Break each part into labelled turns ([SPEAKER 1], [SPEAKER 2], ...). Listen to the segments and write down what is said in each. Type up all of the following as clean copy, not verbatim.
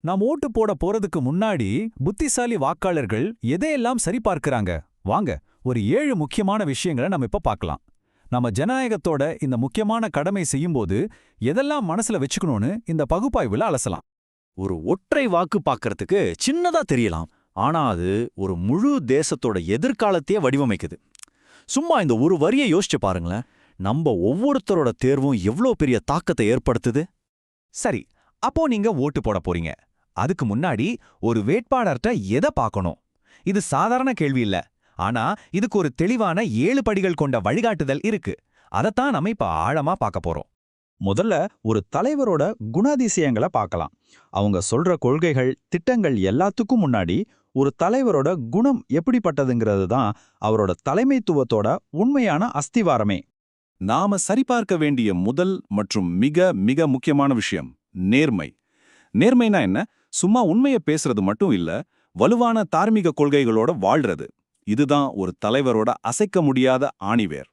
[SPEAKER 1] நாம் ஓட்டு போட போறதுக்கு முன்னாடி புத்திசாலி வாக்காளர்கள் எதையெல்லாம் சரிபார்க்கறாங்க வாங்க ஒரு 7 முக்கியமான விஷயங்களை நம்ம இப்ப பார்க்கலாம். நம்ம ஜனநாயகத்தோட இந்த முக்கியமான கடமை செய்யும்போது எதெல்லாம் மனசுல வச்சுக்கணும்னு இந்த பகுப்பாய்வுல அலசலாம்.
[SPEAKER 2] ஒரு ஒற்றை வாக்கு பார்க்கறதுக்கு சின்னதா தெரியலாம், ஆனா அது ஒரு முழு தேசத்தோட எதிர்காலத்தையே வடிவமைக்குது. சும்மா இந்த ஒரு வரியை யோசிச்சு பாருங்களேன். நம்ம ஒவ்வொருத்தரோட தேர்வும் எவ்வளோ பெரிய தாக்கத்தை ஏற்படுத்துது.
[SPEAKER 3] சரி, அப்போ நீங்க ஓட்டு போட போறீங்க. அதுக்கு முன்னாடி ஒரு வேட்பாளர்கிட்ட எதை பார்க்கணும்? இது சாதாரண கேள்வி இல்ல. ஆனா இதுக்கு ஒரு தெளிவான 7 படிகள் கொண்ட வழிகாட்டுதல் இருக்கு. அதத்தான் நம்ம இப்ப ஆழமா பார்க்க போறோம்.
[SPEAKER 4] முதல்ல ஒரு தலைவரோட குணாதிசயங்களை பார்க்கலாம். அவங்க சொல்ற கொள்கைகள், திட்டங்கள் எல்லாத்துக்கும் முன்னாடி ஒரு தலைவரோட குணம் எப்படிப்பட்டதுங்கிறது தான் அவரோட தலைமைத்துவத்தோட உண்மையான அஸ்திவாரமே.
[SPEAKER 5] நாம சரிபார்க்க வேண்டிய முதல் மற்றும் மிக மிக முக்கியமான விஷயம் நேர்மை. நேர்மைனா என்ன? சும்மா உண்மையை பேசுறது மட்டும் இல்ல, வலுவான தார்மீக கொள்கைகளோட வாழ்றது. இதுதான் ஒரு தலைவரோட அசைக்க முடியாத ஆணிவேர்.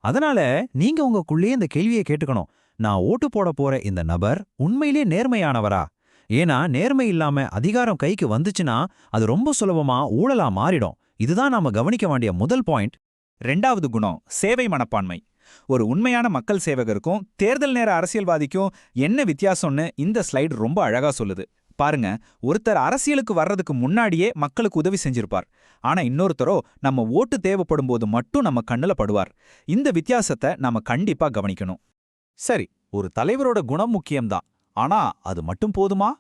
[SPEAKER 3] அதனால நீங்க உங்களுக்குள்ளே இந்த கேள்வியை கேட்டுக்கணும். நான் ஓட்டு போட போற இந்த நபர் உண்மையிலே நேர்மையானவரா? ஏன்னா நேர்மை இல்லாம அதிகாரம் கைக்கு வந்துச்சுன்னா அது ரொம்ப சுலபமா ஊழலா மாறிடும். இதுதான் நாம கவனிக்க வேண்டிய முதல் பாயிண்ட்.
[SPEAKER 6] 2வது குணம் சேவை மனப்பான்மை. ஒரு உண்மையான மக்கள் சேவகருக்கும் தேர்தல் நேர அரசியல்வாதிக்கும் என்ன வித்தியாசம்னு இந்த ஸ்லைடு ரொம்ப அழகா சொல்லுது. பாருங்க, ஒருத்தர் அரசியலுக்கு வர்றதுக்கு முன்னாடியே மக்களுக்கு உதவி செஞ்சிருப்பார். ஆனா இன்னொருத்தரோ நம்ம ஓட்டு தேவைப்படும் போது மட்டும் நம்ம கண்ணுல படுவார். இந்த வித்தியாசத்தை நாம கண்டிப்பா கவனிக்கணும்.
[SPEAKER 3] சரி, ஒரு தலைவரோட குணம் முக்கியம்தான். ஆனா அது மட்டும் போதுமா?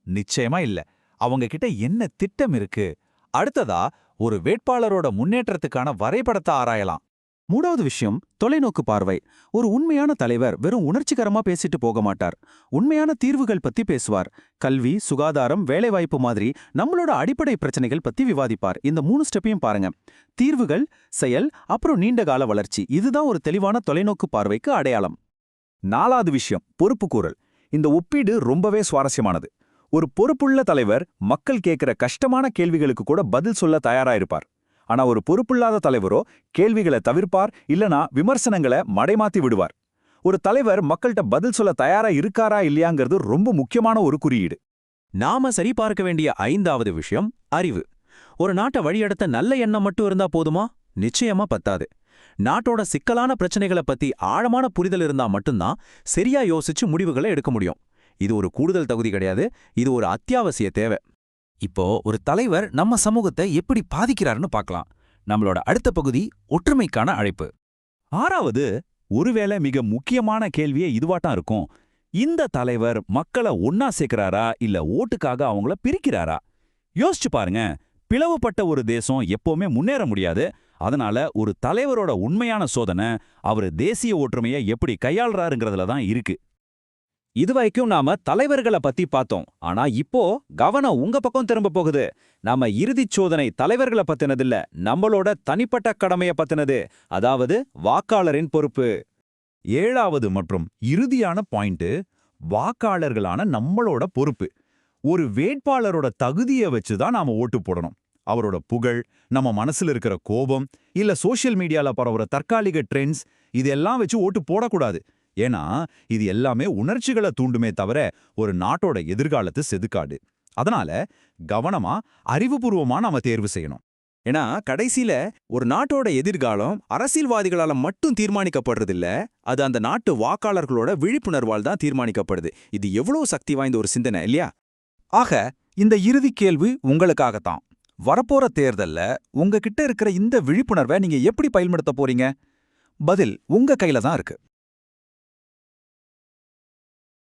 [SPEAKER 3] நிச்சயமா இல்ல. அவங்க கிட்ட என்ன திட்டம் இருக்கு? அடுத்ததா ஒரு வேட்பாளரோட முன்னேற்றத்துக்கான வரைபடத்தை ஆராயலாம்.
[SPEAKER 7] 3வது விஷயம் தொலைநோக்கு பார்வை. ஒரு உண்மையான தலைவர் வெறும் உணர்ச்சிகரமா பேசிட்டு போக மாட்டார். உண்மையான தீர்வுகள் பத்தி பேசுவார். கல்வி, சுகாதாரம், வேலைவாய்ப்பு மாதிரி நம்மளோட அடிப்படை பிரச்சனைகள் பத்தி விவாதிப்பார். இந்த 3 ஸ்டெப்பையும் பாருங்க. தீர்வுகள், செயல், அப்புறம் நீண்டகால வளர்ச்சி. இதுதான் ஒரு தெளிவான தொலைநோக்கு பார்வைக்கு அடையாளம்.
[SPEAKER 1] 4வது விஷயம் பொறுப்புக்கூறல். இந்த ஒப்பீடு ரொம்பவே சுவாரஸ்யமானது. ஒரு பொறுப்புள்ள தலைவர் மக்கள் கேட்கிற கஷ்டமான கேள்விகளுக்கு கூட பதில் சொல்ல தயாரா இருப்பார். ஆனா ஒரு பொறுப்பில்லாத தலைவரோ கேள்விகளை தவிர்ப்பார், இல்லனா விமர்சனங்களை மடைமாத்தி விடுவார். ஒரு தலைவர் மக்கள்கிட்ட பதில் சொல்ல தயாரா இருக்காரா இல்லையாங்கிறது ரொம்ப முக்கியமான ஒரு குறியீடு.
[SPEAKER 7] நாம சரிபார்க்க வேண்டிய 5வது விஷயம் அறிவு. ஒரு நாட்டை வழியெடுத்த நல்ல எண்ணம் மட்டும் இருந்தா போதுமா? நிச்சயமா பத்தாது. நாட்டோட சிக்கலான பிரச்சனைகளை பத்தி ஆழமான புரிதல் இருந்தா மட்டும்தான் சரியா யோசிச்சு முடிவுகளை எடுக்க முடியும். இது ஒரு கூடுதல் தகுதி கிடையாது, இது ஒரு அத்தியாவசிய தேவை. இப்போ ஒரு தலைவர் நம்ம சமூகத்தை எப்படி பாதிக்கிறாருன்னு பார்க்கலாம். நம்மளோட அடுத்த பகுதி ஒற்றுமைக்கான அழைப்பு.
[SPEAKER 1] 6வது, ஒருவேளை மிக முக்கியமான கேள்வியே இதுவாட்டம் இருக்கும். இந்த தலைவர் மக்களை ஒன்னா சேர்க்கிறாரா இல்ல ஓட்டுக்காக அவங்கள பிரிக்கிறாரா? யோசிச்சு பாருங்க. பிளவுபட்ட ஒரு தேசம் எப்பவுமே முன்னேற முடியாது. அதனால ஒரு தலைவரோட உண்மையான சோதனை அவரு தேசிய ஒற்றுமையை எப்படி கையாள்றாருங்கிறதுல தான் இருக்கு.
[SPEAKER 2] இதுவரைக்கும் நாம தலைவர்களை பத்தி பார்த்தோம். ஆனா இப்போ கவனம் உங்க பக்கம் திரும்ப போகுது. நாம இறுதிச் சோதனை தலைவர்களை பத்தினதில்ல, நம்மளோட தனிப்பட்ட கடமையை பத்தினது. அதாவது வாக்காளரின் பொறுப்பு.
[SPEAKER 1] 7வது மற்றும் இறுதியான பாயிண்ட் வாக்காளர்களான நம்மளோட பொறுப்பு. ஒரு வேட்பாளரோட தகுதியை வச்சுதான் நாம ஓட்டு போடணும். அவரோட புகழ், நம்ம மனசுல இருக்கிற கோபம், இல்ல சோஷியல் மீடியால பரவுற தற்காலிக ட்ரெண்ட்ஸ் இதெல்லாம் வச்சு ஓட்டு போடக்கூடாது. ஏன்னா இது எல்லாமே உணர்ச்சிகளை தூண்டுமே தவிர ஒரு நாட்டோட எதிர்காலத்தை செதுக்காடு. அதனால கவனமா அறிவுபூர்வமா நாம தேர்வு செய்யணும்.
[SPEAKER 7] ஏன்னா கடைசியில ஒரு நாட்டோட எதிர்காலம் அரசியல்வாதிகளால மட்டும் தீர்மானிக்கப்படுறதில்ல, அது அந்த நாட்டு வாக்காளர்களோட விழிப்புணர்வால் தான் தீர்மானிக்கப்படுது. இது எவ்வளவு சக்தி வாய்ந்த ஒரு சிந்தனை இல்லையா?
[SPEAKER 6] ஆக இந்த இறுதி கேள்வி உங்களுக்காகத்தான். வரப்போற தேர்தல்ல உங்ககிட்ட இருக்கிற இந்த விழிப்புணர்வை நீங்க எப்படி பயன்படுத்த போறீங்க? பதில் உங்க கையில தான் இருக்கு.